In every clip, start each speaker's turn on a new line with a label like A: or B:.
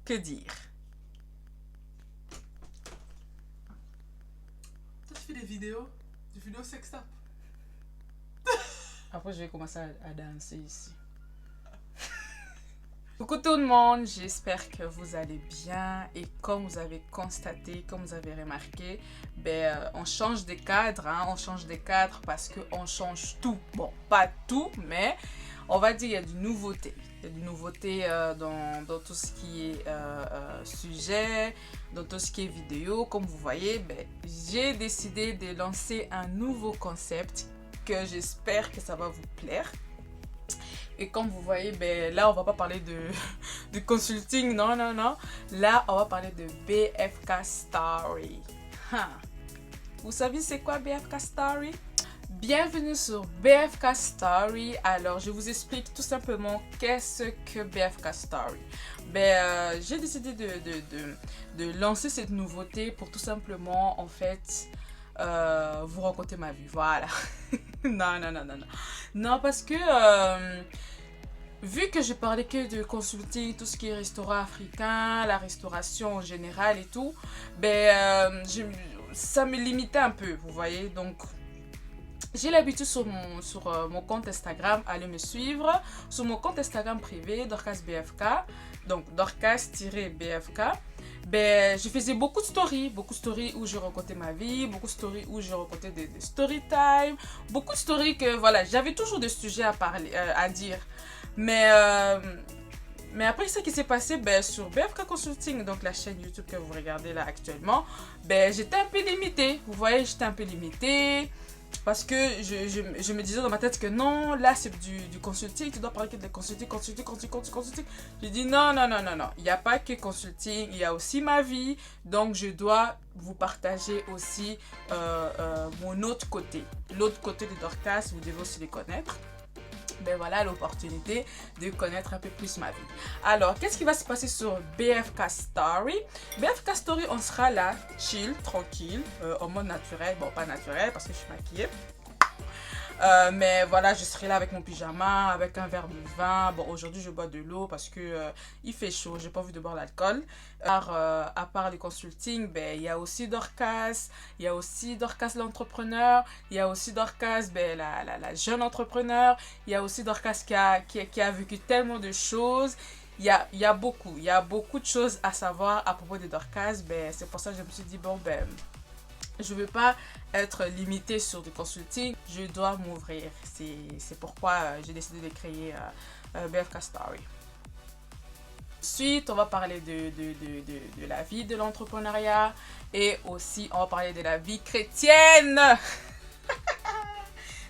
A: Que dire?
B: Toi, tu fais des vidéos sextap.
A: Après, je vais commencer à danser ici. Coucou tout le monde, j'espère que vous allez bien et comme vous avez constaté, comme vous avez remarqué, on change de cadre, hein, on change de cadre parce qu'on change tout. Bon, pas tout, mais on va dire qu'il y a du nouveauté. Il y a du nouveauté dans tout ce qui est sujet, dans tout ce qui est vidéo. Comme vous voyez, j'ai décidé de lancer un nouveau concept que j'espère que ça va vous plaire. Et comme vous voyez, là, on va pas parler de consulting, non, non, non. Là, on va parler de BFK Story. Vous savez c'est quoi BFK Story? Bienvenue sur BFK Story. Alors, je vous explique tout simplement qu'est-ce que BFK Story. J'ai décidé de lancer cette nouveauté pour tout simplement, en fait, vous raconter ma vie. Voilà. Non, non, non, non, non. Non, parce que vu que je parlais que de consulting, tout ce qui est restaurant africain, la restauration en général et tout, ça me limitait un peu, vous voyez. Donc, j'ai l'habitude sur mon compte Instagram, allez me suivre, sur mon compte Instagram privé, Dorcas BFK, donc Dorcas-BFK. Je faisais beaucoup de stories où je racontais ma vie, beaucoup de stories où je racontais des story time, beaucoup de stories que voilà, j'avais toujours des sujets à parler, à dire. Mais après ce qui s'est passé sur BFK Consulting, donc la chaîne YouTube que vous regardez là actuellement, j'étais un peu limitée. Vous voyez, j'étais un peu limitée. Parce que je me disais dans ma tête que non, là c'est du consulting, tu dois parler que de consulting. Je dis non, non, non, non, non. Il n'y a pas que consulting, il y a aussi ma vie. Donc je dois vous partager aussi mon autre côté. L'autre côté de Dorcas, vous devez aussi les connaître. Voilà l'opportunité de connaître un peu plus ma vie. Alors, qu'est-ce qui va se passer sur BFK Story? BFK Story, on sera là, chill, tranquille, en mode naturel. Bon, pas naturel parce que je suis maquillée. Mais voilà, je serai là avec mon pyjama, avec un verre de vin. Bon, aujourd'hui, je bois de l'eau parce que il fait chaud, j'ai pas envie de boire d'alcool. À part les consulting, il y a aussi Dorcas, il y a aussi Dorcas l'entrepreneur, il y a aussi Dorcas, la jeune entrepreneur, il y a aussi Dorcas qui a vécu tellement de choses. Il y a beaucoup de choses à savoir à propos de Dorcas. C'est pour ça que je me suis dit, je ne veux pas être limitée sur du consulting, je dois m'ouvrir. C'est pourquoi j'ai décidé de créer BFK Story. Ensuite, on va parler de la vie de l'entrepreneuriat et aussi on va parler de la vie chrétienne.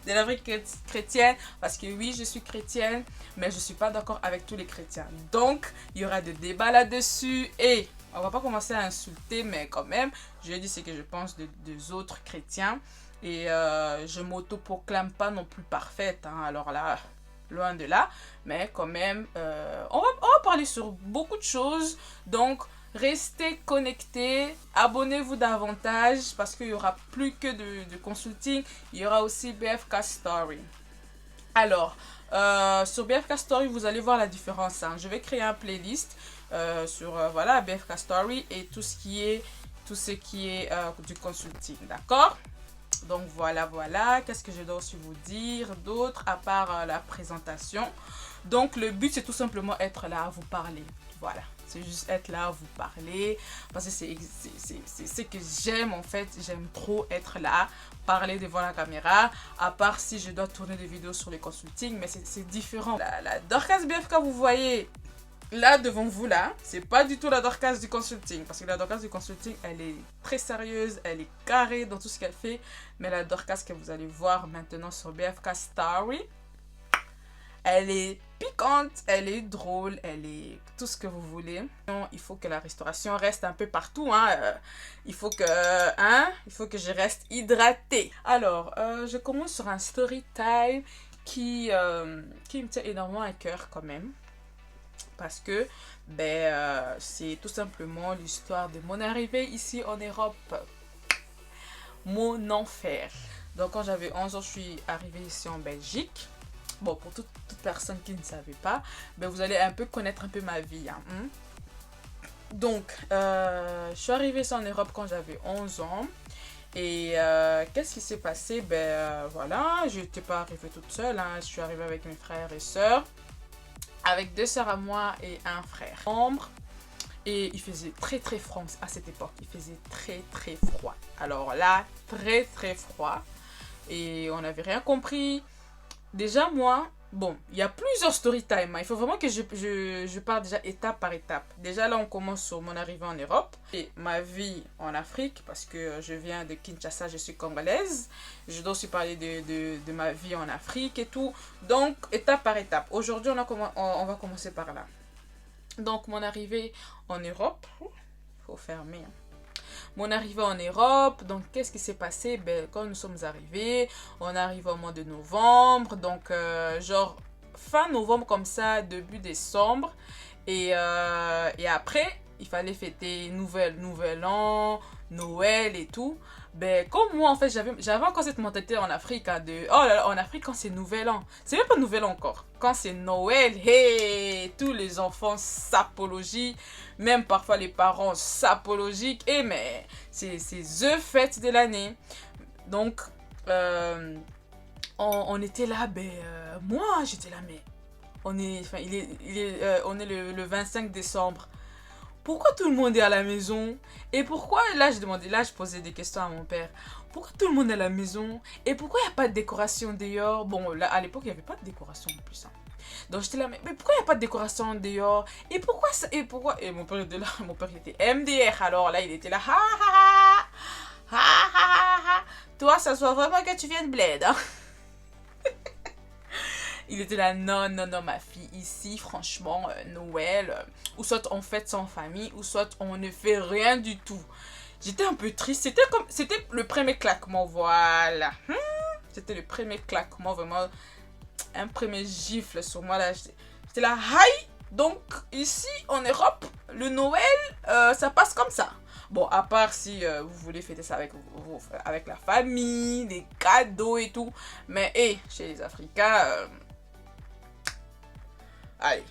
A: De la vie chrétienne, parce que oui, je suis chrétienne, mais je ne suis pas d'accord avec tous les chrétiens. Donc, il y aura des débats là-dessus et on va pas commencer à insulter, mais quand même, je dis ce que je pense des autres chrétiens. Et je m'auto-proclame pas non plus parfaite, hein, alors là, loin de là. Mais quand même, on va parler sur beaucoup de choses. Donc, restez connectés, abonnez-vous davantage parce qu'il n'y aura plus que de consulting, il y aura aussi BFK Story. Alors, sur BFK Story, vous allez voir la différence. Hein. Je vais créer un playlist sur voilà, BFK Story et tout ce qui est du consulting, d'accord? Donc voilà, qu'est-ce que je dois aussi vous dire d'autre à part la présentation? Donc le but c'est tout simplement être là à vous parler, voilà. C'est juste être là à vous parler parce que c'est ce que j'aime en fait, j'aime trop être là, parler devant la caméra, à part si je dois tourner des vidéos sur les consulting, mais c'est différent. La Dorcas BFK vous voyez là devant vous là, c'est pas du tout la Dorcas du consulting parce que la Dorcas du consulting elle est très sérieuse, elle est carrée dans tout ce qu'elle fait, mais la Dorcas que vous allez voir maintenant sur BFK Story, elle est piquante, elle est drôle, elle est tout ce que vous voulez. Il faut que la restauration reste un peu partout, hein. Il faut que je reste hydratée. Alors, je commence sur un story time qui me tient énormément à cœur quand même. Parce que c'est tout simplement l'histoire de mon arrivée ici en Europe. Mon enfer. Donc quand j'avais 11 ans, je suis arrivée ici en Belgique. Bon, pour toute personne qui ne savait pas, vous allez un peu connaître un peu ma vie. Hein. Donc, je suis arrivée ici en Europe quand j'avais 11 ans. Et qu'est-ce qui s'est passé? Ben voilà, je n'étais pas arrivée toute seule, hein. Je suis arrivée avec mes frères et sœurs, avec 2 sœurs à moi et un frère. Et il faisait très très froid à cette époque, il faisait très très froid. Alors là, très très froid. Et on n'avait rien compris. Déjà moi, bon, il y a plusieurs story time, hein. Il faut vraiment que je parte déjà étape par étape. Déjà là, on commence sur mon arrivée en Europe et ma vie en Afrique, parce que je viens de Kinshasa, je suis congolaise. Je dois aussi parler de ma vie en Afrique et tout. Donc, étape par étape. Aujourd'hui, on va commencer par là. Donc, mon arrivée en Europe, faut fermer, hein. Mon arrivée en Europe, donc qu'est-ce qui s'est passé? Ben, quand nous sommes arrivés, on arrive au mois de novembre, donc genre fin novembre comme ça, début décembre. Et après, il fallait fêter nouvel an, Noël et tout. Ben, comme moi, en fait, j'avais encore cette mentalité en Afrique, hein, de, oh là là, en Afrique, quand c'est nouvel an, c'est même pas nouvel an encore. Quand c'est Noël, hey, tous les enfants s'apologient, même parfois les parents s'apologiquent, et mais c'est the fête de l'année. Donc, on était là, ben, moi, j'étais là, mais on est le 25 décembre. Pourquoi tout le monde est à la maison? Et pourquoi, là je posais des questions à mon père. Pourquoi tout le monde est à la maison? Et pourquoi il n'y a pas de décoration dehors? Bon, là, à l'époque, il n'y avait pas de décoration en plus, hein. Donc j'étais là, mais pourquoi il n'y a pas de décoration dehors? Et pourquoi ça? Et pourquoi? Et mon père était là, mon père il était MDR, alors là, il était là, ha ha ha, ha ha ha ha. Toi, ça soit vraiment que tu viens de bled, hein. Il était là, non, non, non, ma fille, ici, franchement, Noël, ou soit on fête sans famille, ou soit on ne fait rien du tout. J'étais un peu triste, c'était le premier claquement, voilà. C'était le premier claquement, vraiment, un premier gifle sur moi, là. J'étais là, hi! Donc, ici, en Europe, le Noël, ça passe comme ça. Bon, à part si vous voulez fêter ça avec la famille, des cadeaux et tout. Mais, chez les Africains... allez,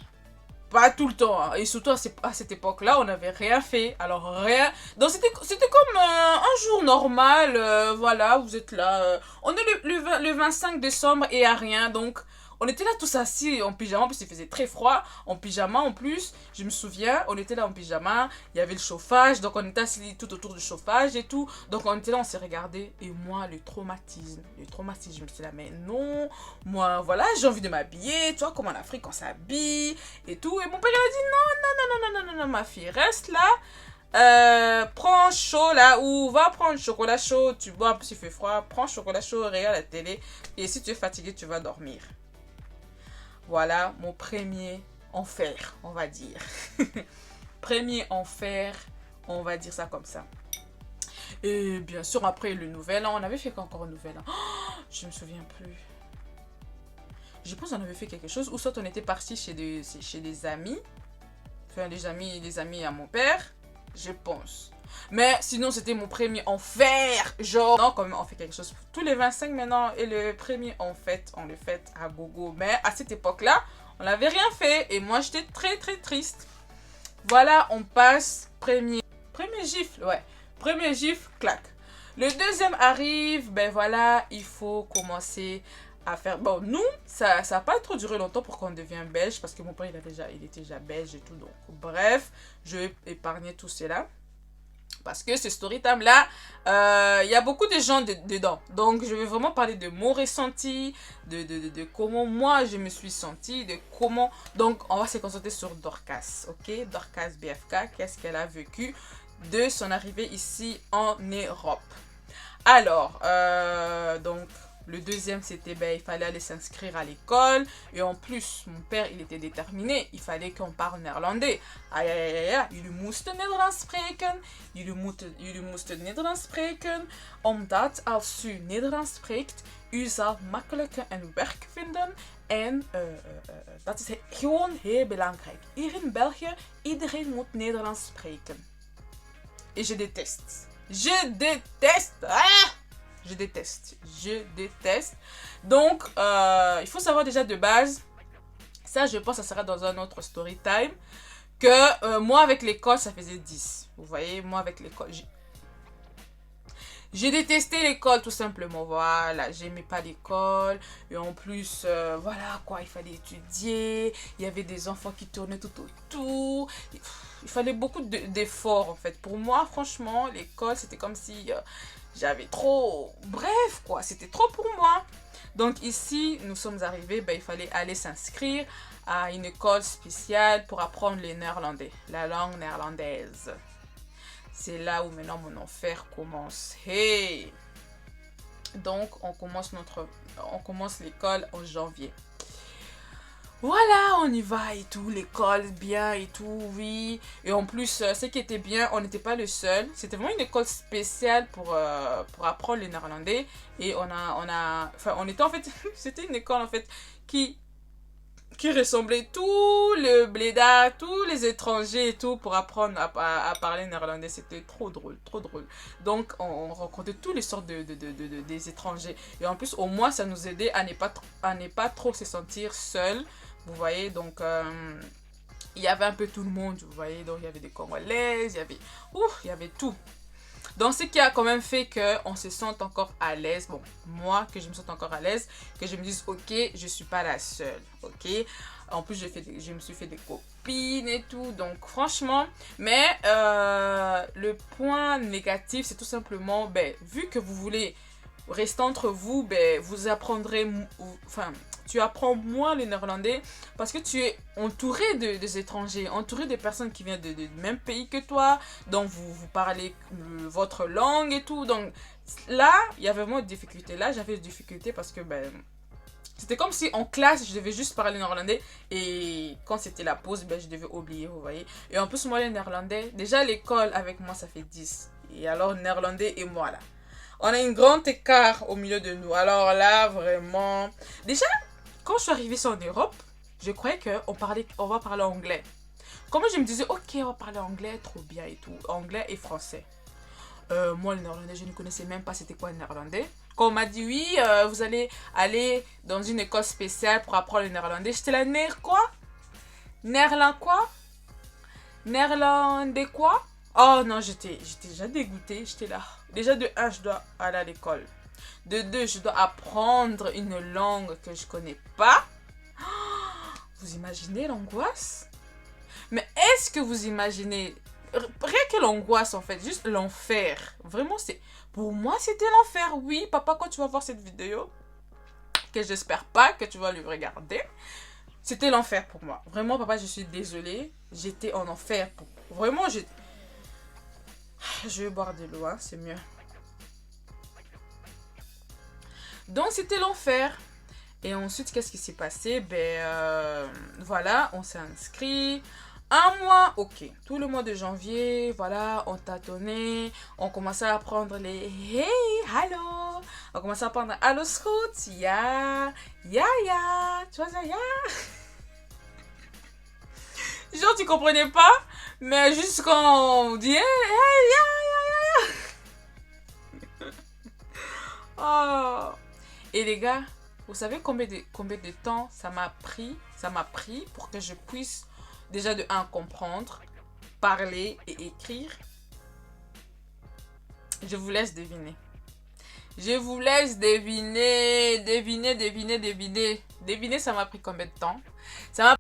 A: pas tout le temps, hein. Et surtout à cette époque-là, on n'avait rien fait. Alors rien. Donc c'était comme un jour normal. Voilà, vous êtes là. On est le 25 décembre et à rien. Donc on était là tous assis en pyjama parce qu'il faisait très froid. En pyjama en plus. Je me souviens, on était là en pyjama. Il y avait le chauffage. Donc on était assis tout autour du chauffage et tout. Donc on était là, on s'est regardé. Et moi, le traumatisme, je me suis dit là, mais non. Moi, voilà, j'ai envie de m'habiller. Tu vois, comme en Afrique, on s'habille et tout. Et mon père, il a dit non, ma fille, reste là. Prends chaud là, ou va prendre chocolat chaud. Tu bois, plus il fait froid. Prends chocolat chaud, regarde la télé. Et si tu es fatigué, tu vas dormir. Voilà mon premier enfer, on va dire. Premier enfer, on va dire ça comme ça. Et bien sûr, après le nouvel an, on avait fait encore un nouvel an. Oh, je me souviens plus. Je pense qu'on avait fait quelque chose. Ou soit on était parti chez des amis. Enfin, les amis à mon père. Je pense. Mais sinon, c'était mon premier enfer. Genre, non, quand même, on fait quelque chose tous les 25 maintenant. Et le premier, on le fête à gogo. Mais à cette époque-là, on n'avait rien fait. Et moi, j'étais très, très triste. Voilà, on passe. Premier gifle, ouais. Premier gifle, clac. Le deuxième arrive. Ben voilà, il faut commencer à faire... Bon, nous, ça n'a pas trop duré longtemps pour qu'on devienne belge. Parce que mon père, il était déjà belge et tout. Donc, bref, je vais épargner tout cela. Parce que ce story time là, y a beaucoup de gens dedans. Donc je vais vraiment parler de mon ressenti, de comment moi je me suis sentie, de comment... Donc on va se concentrer sur Dorcas, ok? Dorcas BFK, qu'est-ce qu'elle a vécu de son arrivée ici en Europe. Alors, donc... Le deuxième, c'était, ben, il fallait aller s'inscrire à l'école. Et en plus, mon père, il était déterminé. Il fallait qu'on parle néerlandais. Aïe, aïe, aïe, aïe. Jullie moesten Nederlands spreken. Jullie moesten Nederlands spreken. Omdat als u Nederlands spreekt, u zal makkelijker een werk vinden. En dat is gewoon heel belangrijk. Hier in België, iedereen moet Nederlands spreken. Et je déteste. Je déteste. Ah! Je déteste. Donc, il faut savoir déjà de base, ça je pense que ça sera dans un autre story time, que moi avec l'école, ça faisait 10. Vous voyez, moi avec l'école, j'ai détesté l'école tout simplement, voilà, j'aimais pas l'école, et en plus, voilà quoi, il fallait étudier, il y avait des enfants qui tournaient tout autour, il fallait beaucoup d'efforts en fait. Pour moi, franchement, l'école, c'était comme si j'avais trop, bref quoi, c'était trop pour moi. Donc ici, nous sommes arrivés, ben, il fallait aller s'inscrire à une école spéciale pour apprendre le néerlandais, la langue néerlandaise. C'est là où maintenant mon enfer commence. Hey! Donc, on commence l'école en janvier. Voilà, on y va et tout, l'école bien et tout, oui. Et en plus, ce qui était bien, on n'était pas le seul. C'était vraiment une école spéciale pour apprendre le néerlandais. Et on était en fait, c'était une école en fait qui ressemblait tout le bléda, tous les étrangers et tout pour apprendre à parler néerlandais. C'était trop drôle, trop drôle. Donc, on rencontrait toutes les sortes des étrangers. Et en plus, au moins, ça nous aidait à ne pas trop se sentir seuls. Vous voyez, donc, il y avait un peu tout le monde, vous voyez. Donc, il y avait des Congolaises, il y avait tout. Donc, ce qui a quand même fait qu'on se sente encore à l'aise. Bon, moi, que je me sente encore à l'aise. Que je me dise, ok, je ne suis pas la seule. Ok. En plus, je me suis fait des copines et tout. Donc, franchement. Mais, le point négatif, c'est tout simplement, ben, vu que vous voulez rester entre vous, ben, vous apprendrez... Enfin, tu apprends moins le néerlandais parce que tu es entouré des étrangers, entouré de personnes qui viennent du même pays que toi, donc vous parlez votre langue et tout. Donc là, il y avait vraiment des difficultés. Là, j'avais des difficultés parce que ben, c'était comme si en classe, je devais juste parler néerlandais et quand c'était la pause, ben, je devais oublier, vous voyez. Et en plus, moi, le néerlandais, déjà l'école avec moi, ça fait 10. Et alors, néerlandais et moi, là. On a un grand écart au milieu de nous. Alors là, vraiment... Déjà, quand je suis arrivée en Europe, je croyais qu'on va parler anglais. Comme je me disais, ok, on va parler anglais, trop bien et tout. Anglais et français. Moi, le néerlandais, je ne connaissais même pas c'était quoi le néerlandais. Quand on m'a dit, oui, vous allez aller dans une école spéciale pour apprendre le néerlandais, j'étais là, quoi? Néerland quoi? Néerlandais quoi? Oh non, j'étais déjà dégoûtée. J'étais là. Déjà de 1, je dois aller à l'école. De 2, je dois apprendre une langue que je connais pas. Vous imaginez l'angoisse? Mais est-ce que vous imaginez... Rien que l'angoisse en fait, juste l'enfer. Vraiment, pour moi, c'était l'enfer. Oui, papa, quand tu vas voir cette vidéo, que j'espère pas que tu vas le regarder, c'était l'enfer pour moi. Vraiment, papa, je suis désolée. J'étais en enfer. Vraiment, je vais boire de l'eau, hein, c'est mieux. Donc, c'était l'enfer. Et ensuite, qu'est-ce qui s'est passé? Ben, voilà, on s'est inscrit. Un mois, ok. Tout le mois de janvier, voilà, on tâtonnait. On commençait à apprendre les hey, hello. On commençait à apprendre hello scout, ya, ya, ya. Tu vois ça, ya? Genre, tu comprenais pas, mais juste quand on dit hey, hey, ya, ya, ya, ya. Oh. Et les gars, vous savez combien de temps ça m'a pris pour que je puisse déjà de 1 comprendre, parler et écrire? Je vous laisse deviner. Je vous laisse deviner. Deviner, ça m'a pris combien de temps? Ça m'a